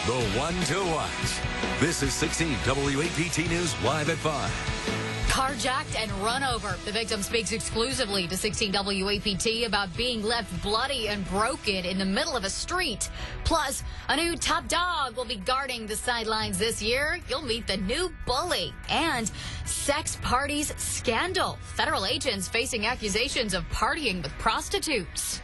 the 1 to watch. This is 16 WAPT News live at 5. Carjacked and run over. The victim speaks exclusively to 16 WAPT about being left bloody and broken in the middle of a street. Plus, a new top dog will be guarding the sidelines this year. You'll meet the new bully. And sex parties scandal. Federal agents facing accusations of partying with prostitutes.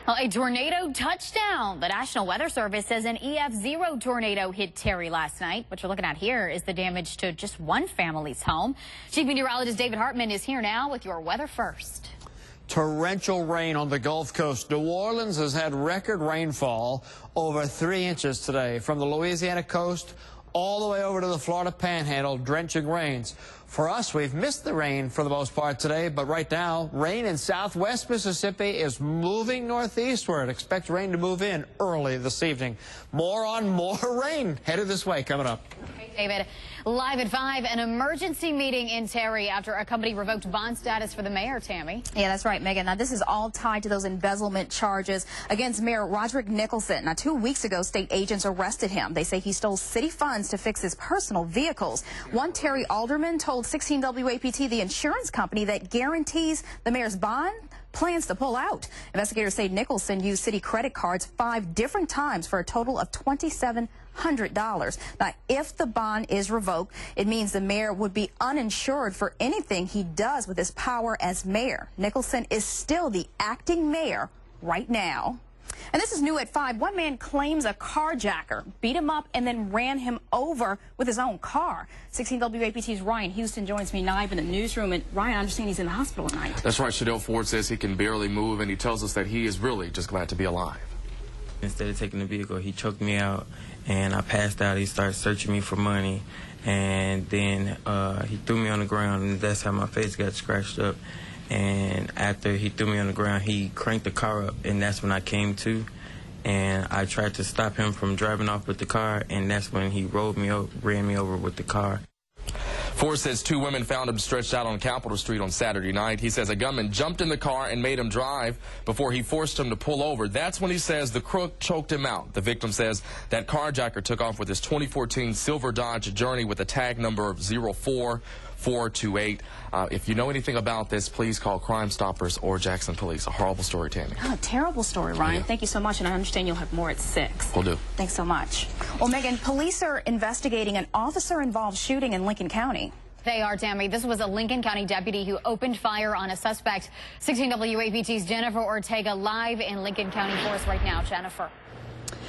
Well, a tornado touchdown. The National Weather Service says an EF0 tornado hit Terry last night. What you're looking at here is the damage to just one family's home. Chief Meteorologist David Hartman is here now with your weather first. Torrential rain on the Gulf Coast. New Orleans has had record rainfall, over 3 inches today. From the Louisiana coast all the way over to the Florida Panhandle, drenching rains. For us, we've missed the rain for the most part today, but right now, rain in southwest Mississippi is moving northeastward. Expect rain to move in early this evening. More on more rain headed this way coming up. Okay, David, live at 5, an emergency meeting in Terry after a company revoked bond status for the mayor, Tammy. Yeah, that's right, Megan. Now, this is all tied to those embezzlement charges against Mayor Roderick Nicholson. Now, 2 weeks ago, state agents arrested him. They say he stole city funds to fix his personal vehicles. One Terry alderman told 16 WAPT the insurance company that guarantees the mayor's bond plans to pull out. Investigators say Nicholson used city credit cards 5 different times for a total of $2,700. Now, if the bond is revoked, it means the mayor would be uninsured for anything he does with his power as mayor. Nicholson is still the acting mayor right now. And this is new at 5. One man claims a carjacker beat him up and then ran him over with his own car. 16 WAPT's Ryan Houston joins me live in the newsroom. And Ryan, I understand he's in the hospital tonight. That's right. Shadell Ford says he can barely move, and he tells us that he is really just glad to be alive. Instead of taking the vehicle, he choked me out, and I passed out. He started searching me for money, and then he threw me on the ground, and that's how my face got scratched up. And after he threw me on the ground, he cranked the car up, and that's when I came to. And I tried to stop him from driving off with the car, and that's when he rolled me over, ran me over with the car. Ford says 2 women found him stretched out on Capitol Street on Saturday night. He says a gunman jumped in the car and made him drive before he forced him to pull over. That's when he says the crook choked him out. The victim says that carjacker took off with his 2014 silver Dodge Journey with a tag number of 04428. If you know anything about this, please call Crime Stoppers or Jackson Police. A horrible story, Tammy. Oh, terrible story, Ryan. Yeah. Thank you so much, and I understand you'll have more at 6. Will do. Thanks so much. Well, Megan, police are investigating an officer-involved shooting in Lincoln County. They are, Tammy. This was a Lincoln County deputy who opened fire on a suspect. 16 WAPT's Jennifer Ortega live in Lincoln County for us right now. Jennifer.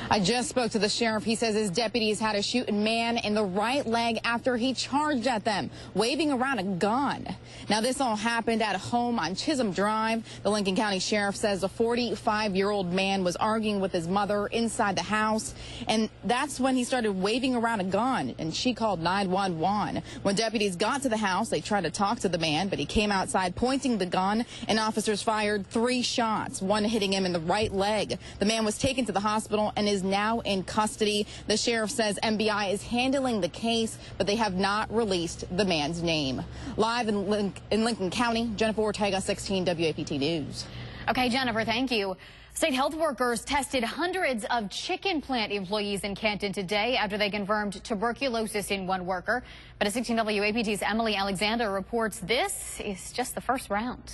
I just spoke to the sheriff. He says his deputies had to shoot a man in the right leg after he charged at them, waving around a gun. Now, this all happened at a home on Chisholm Drive. The Lincoln County Sheriff says a 45-year-old man was arguing with his mother inside the house, and that's when he started waving around a gun, and she called 911. When deputies got to the house, they tried to talk to the man, but he came outside pointing the gun, and officers fired 3 shots, one hitting him in the right leg. The man was taken to the hospital and is now in custody. The sheriff says MBI is handling the case, but they have not released the man's name. Live in Lincoln County, Jennifer Ortega, 16 WAPT News. Okay, Jennifer, thank you. State health workers tested hundreds of chicken plant employees in Canton today after they confirmed tuberculosis in one worker. But as 16 WAPT's Emily Alexander reports, this is just the first round.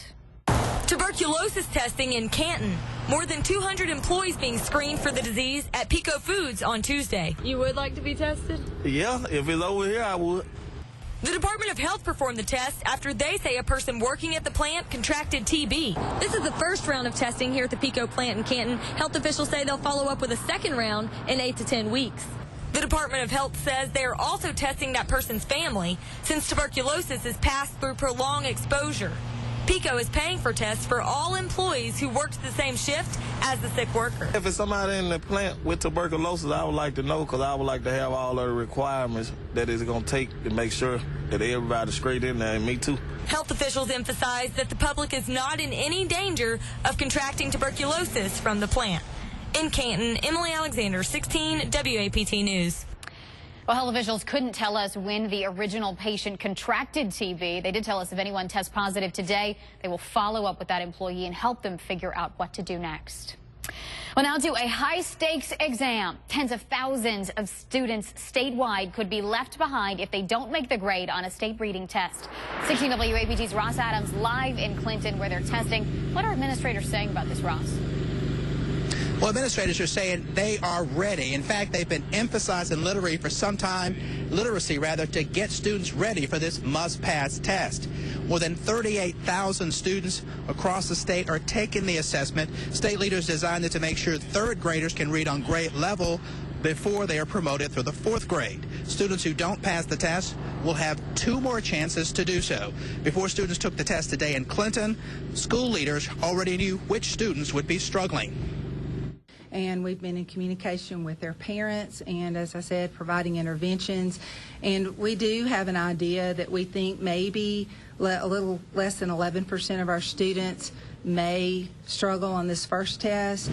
Tuberculosis testing in Canton. More than 200 employees being screened for the disease at Pico Foods on Tuesday. You would like to be tested? Yeah, if it's over here, I would. The Department of Health performed the test after they say a person working at the plant contracted TB. This is the first round of testing here at the Pico plant in Canton. Health officials say they'll follow up with a second round in 8 to 10 weeks. The Department of Health says they are also testing that person's family since tuberculosis is passed through prolonged exposure. Pico is paying for tests for all employees who worked the same shift as the sick worker. If it's somebody in the plant with tuberculosis, I would like to know, because I would like to have all of the requirements that it's going to take to make sure that everybody's straight in there, and me too. Health officials emphasize that the public is not in any danger of contracting tuberculosis from the plant. In Canton, Emily Alexander, 16 WAPT News. Well, health officials couldn't tell us when the original patient contracted TB. They did tell us if anyone tests positive today, they will follow up with that employee and help them figure out what to do next. Well, now to a high-stakes exam. Tens of thousands of students statewide could be left behind if they don't make the grade on a state reading test. 16 WAPT's Ross Adams live in Clinton where they're testing. What are administrators saying about this, Ross? Well, administrators are saying they are ready. In fact, they've been emphasizing literacy for some time, to get students ready for this must-pass test. More than 38,000 students across the state are taking the assessment. State leaders designed it to make sure third graders can read on grade level before they are promoted through the fourth grade. Students who don't pass the test will have 2 more chances to do so. Before students took the test today in Clinton, school leaders already knew which students would be struggling. And we've been in communication with their parents and, as I said, providing interventions. And we do have an idea that we think maybe a little less than 11% of our students may struggle on this first test.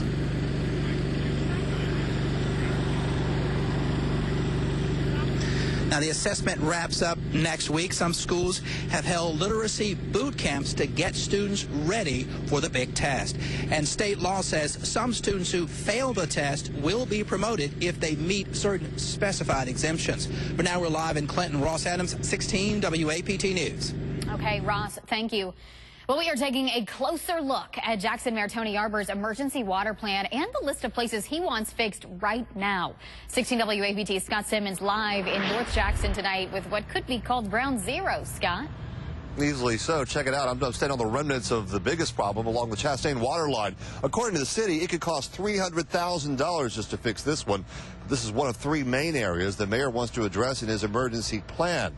Now, the assessment wraps up next week. Some schools have held literacy boot camps to get students ready for the big test. And state law says some students who fail the test will be promoted if they meet certain specified exemptions. But now we're live in Clinton. Ross Adams, 16 WAPT News. Okay, Ross, thank you. Well, we are taking a closer look at Jackson Mayor Tony Arbor's emergency water plan and the list of places he wants fixed right now. 16 WAPT Scott Simmons live in North Jackson tonight with what could be called ground zero. Scott? Easily so. Check it out. I'm standing on the remnants of the biggest problem along the Chastain water line. According to the city, it could cost $300,000 just to fix this one. This is one of 3 main areas the mayor wants to address in his emergency plan.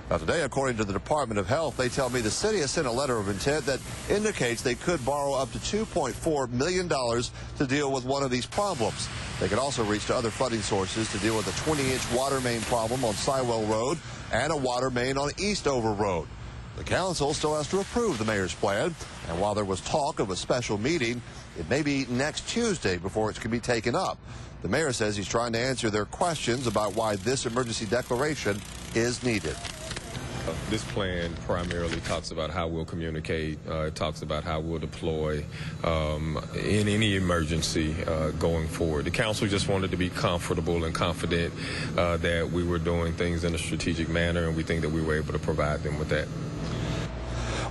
Now, today, according to the Department of Health, they tell me the city has sent a letter of intent that indicates they could borrow up to $2.4 million to deal with one of these problems. They could also reach to other funding sources to deal with a 20-inch water main problem on Sywell Road and a water main on Eastover Road. The council still has to approve the mayor's plan, and while there was talk of a special meeting, it may be next Tuesday before it can be taken up. The mayor says he's trying to answer their questions about why this emergency declaration is needed. This plan primarily talks about how we'll communicate. It talks about how we'll deploy in any emergency going forward. The council just wanted to be comfortable and confident that we were doing things in a strategic manner, and we think that we were able to provide them with that.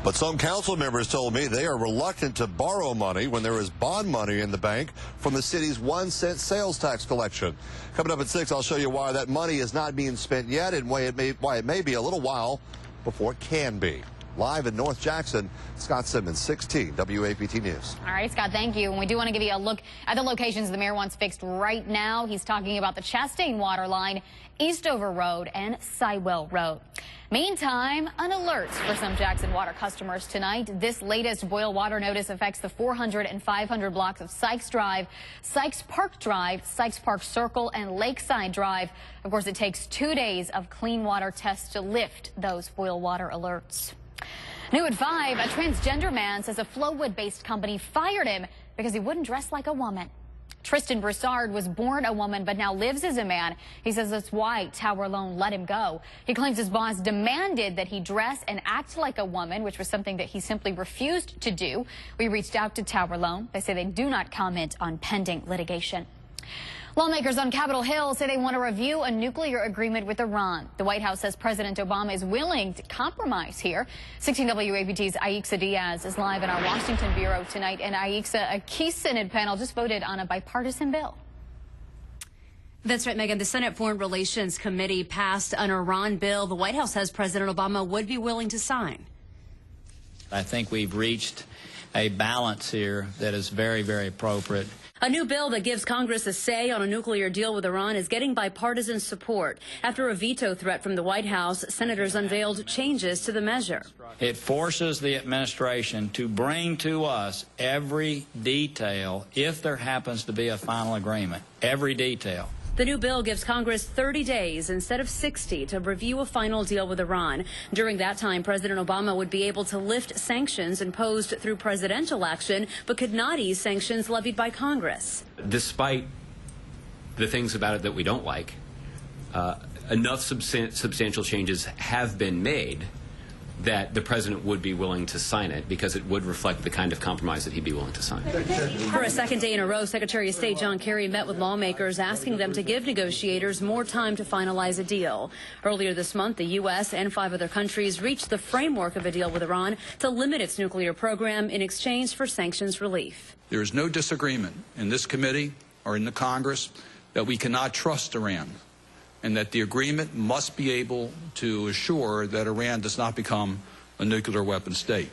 But some council members told me they are reluctant to borrow money when there is bond money in the bank from the city's 1-cent sales tax collection. Coming up at 6, I'll show you why that money is not being spent yet and why it may be a little while before it can be. Live in North Jackson, Scott Simmons, 16 WAPT News. All right, Scott, thank you. And we do want to give you a look at the locations the mayor wants fixed right now. He's talking about the Chastain water line, Eastover Road, and Sywell Road. Meantime, an alert for some Jackson Water customers tonight. This latest boil water notice affects the 400 and 500 blocks of Sykes Drive, Sykes Park Drive, Sykes Park Circle, and Lakeside Drive. Of course, it takes 2 days of clean water tests to lift those boil water alerts. New at 5, a transgender man says a Flowood-based company fired him because he wouldn't dress like a woman. Tristan Broussard was born a woman but now lives as a man. He says that's why Tower Loan let him go. He claims his boss demanded that he dress and act like a woman, which was something that he simply refused to do. We reached out to Tower Loan. They say they do not comment on pending litigation. Lawmakers on Capitol Hill say they want to review a nuclear agreement with Iran. The White House says President Obama is willing to compromise here. 16 WAPT's Aixa Diaz is live in our Washington bureau tonight. And Aixa, a key Senate panel just voted on a bipartisan bill. That's right, Megan. The Senate Foreign Relations Committee passed an Iran bill the White House says President Obama would be willing to sign. I think we've reached a balance here that is very, very appropriate. A new bill that gives Congress a say on a nuclear deal with Iran is getting bipartisan support. After a veto threat from the White House, senators unveiled changes to the measure. It forces the administration to bring to us every detail if there happens to be a final agreement, every detail. The new bill gives Congress 30 days instead of 60 to review a final deal with Iran. During that time, President Obama would be able to lift sanctions imposed through presidential action, but could not ease sanctions levied by Congress. Despite the things about it that we don't like, enough substantial changes have been made that the president would be willing to sign it, because it would reflect the kind of compromise that he'd be willing to sign. For a second day in a row, Secretary of State John Kerry met with lawmakers, asking them to give negotiators more time to finalize a deal. Earlier this month, the U.S. and 5 other countries reached the framework of a deal with Iran to limit its nuclear program in exchange for sanctions relief. There is no disagreement in this committee or in the Congress that we cannot trust Iran, and that the agreement must be able to assure that Iran does not become a nuclear weapon state.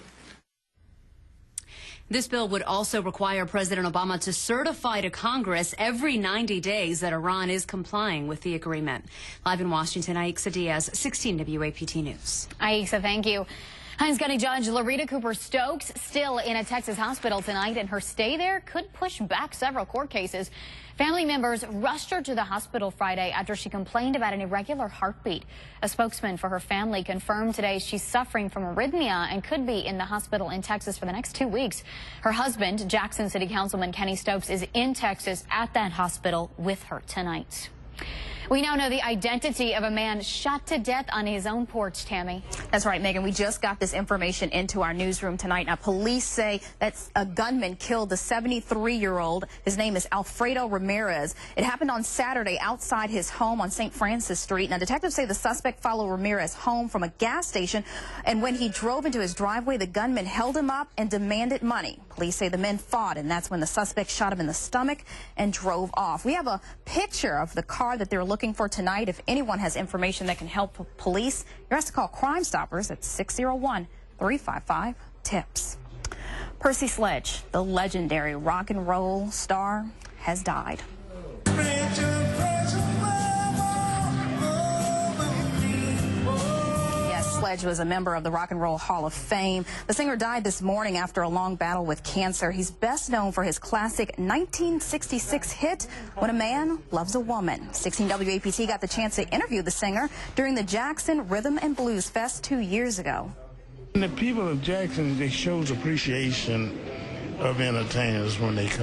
This bill would also require President Obama to certify to Congress every 90 days that Iran is complying with the agreement. Live in Washington, Aixa Diaz, 16 WAPT News. Aixa, thank you. Hinds County Judge Larita Cooper Stokes still in a Texas hospital tonight, and her stay there could push back several court cases. Family members rushed her to the hospital Friday after she complained about an irregular heartbeat. A spokesman for her family confirmed today she's suffering from arrhythmia and could be in the hospital in Texas for the next 2 weeks. Her husband, Jackson City Councilman Kenny Stokes, is in Texas at that hospital with her tonight. We now know the identity of a man shot to death on his own porch, Tammy. That's right, Megan. We just got this information into our newsroom tonight. Now, police say that a gunman killed the 73-year-old. His name is Alfredo Ramirez. It happened on Saturday outside his home on St. Francis Street. Now, detectives say the suspect followed Ramirez home from a gas station, and when he drove into his driveway, the gunman held him up and demanded money. Police say the men fought, and that's when the suspect shot him in the stomach and drove off. We have a picture of the car that they're looking for tonight. If anyone has information that can help police, you're asked to call Crime Stoppers at 601-355-TIPS. Percy Sledge, the legendary rock and roll star, has died. Sledge was a member of the Rock and Roll Hall of Fame. The singer died this morning after a long battle with cancer. He's best known for his classic 1966 hit, When a Man Loves a Woman. 16 WAPT got the chance to interview the singer during the Jackson Rhythm and Blues Fest 2 years ago. The people of Jackson, they show appreciation of entertainers when they come.